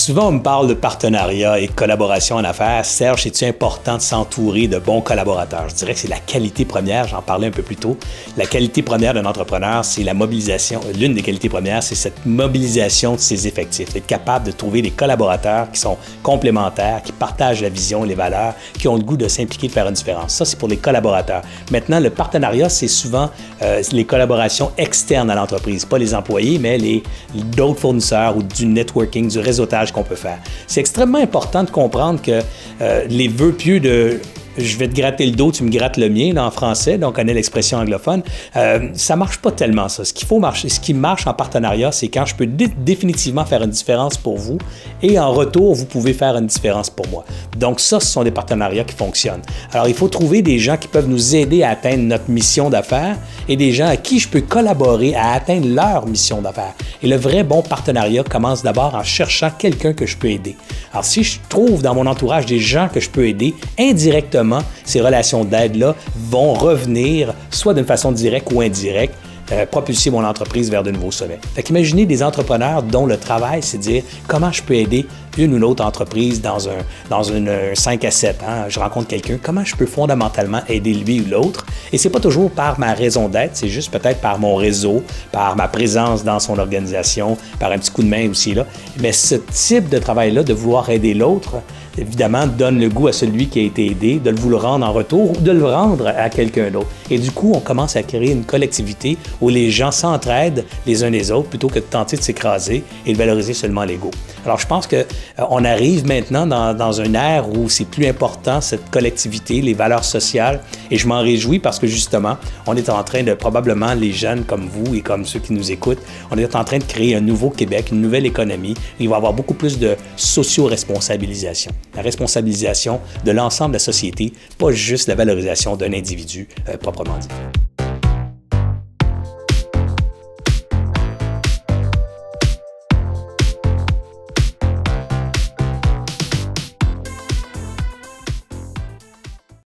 Souvent, on me parle de partenariat et de collaboration en affaires. Serge, c'est-tu important de s'entourer de bons collaborateurs? Je dirais que c'est la qualité première, j'en parlais un peu plus tôt. La qualité première d'un entrepreneur, c'est la mobilisation. L'une des qualités premières, c'est cette mobilisation de ses effectifs. Être capable de trouver des collaborateurs qui sont complémentaires, qui partagent la vision, les valeurs, qui ont le goût de s'impliquer, de faire une différence. Ça, c'est pour les collaborateurs. Maintenant, le partenariat, c'est souvent les collaborations externes à l'entreprise, pas les employés, mais d'autres fournisseurs ou du networking, du réseautage qu'on peut faire. C'est extrêmement important de comprendre que les vœux pieux de je vais te gratter le dos, tu me grattes le mien, là, en français, donc on connaît l'expression anglophone. Ça marche pas tellement, ça. Ce qui marche en partenariat, c'est quand je peux définitivement faire une différence pour vous et en retour, vous pouvez faire une différence pour moi. Donc ça, ce sont des partenariats qui fonctionnent. Alors, il faut trouver des gens qui peuvent nous aider à atteindre notre mission d'affaires et des gens à qui je peux collaborer à atteindre leur mission d'affaires. Et le vrai bon partenariat commence d'abord en cherchant quelqu'un que je peux aider. Alors, si je trouve dans mon entourage des gens que je peux aider, indirectement, ces relations d'aide-là vont revenir, soit d'une façon directe ou indirecte, propulser mon entreprise vers de nouveaux sommets. Fait qu'imaginez des entrepreneurs dont le travail, c'est de dire comment je peux aider une ou l'autre entreprise dans une 5 à 7 ans. Je rencontre quelqu'un, comment je peux fondamentalement aider lui ou l'autre. Et c'est pas toujours par ma raison d'être, c'est juste peut-être par mon réseau, par ma présence dans son organisation, par un petit coup de main aussi là. Mais ce type de travail-là, de vouloir aider l'autre, évidemment, donne le goût à celui qui a été aidé de vous le rendre en retour ou de le rendre à quelqu'un d'autre. Et du coup, on commence à créer une collectivité où les gens s'entraident les uns les autres plutôt que de tenter de s'écraser et de valoriser seulement l'ego. Alors, je pense qu'on arrive maintenant dans une ère où c'est plus important, cette collectivité, les valeurs sociales, et je m'en réjouis parce que justement, on est en train de, probablement les jeunes comme vous et comme ceux qui nous écoutent, on est en train de créer un nouveau Québec, une nouvelle économie. Il va y avoir beaucoup plus de socio-responsabilisation. La responsabilisation de l'ensemble de la société, pas juste la valorisation d'un individu proprement dit.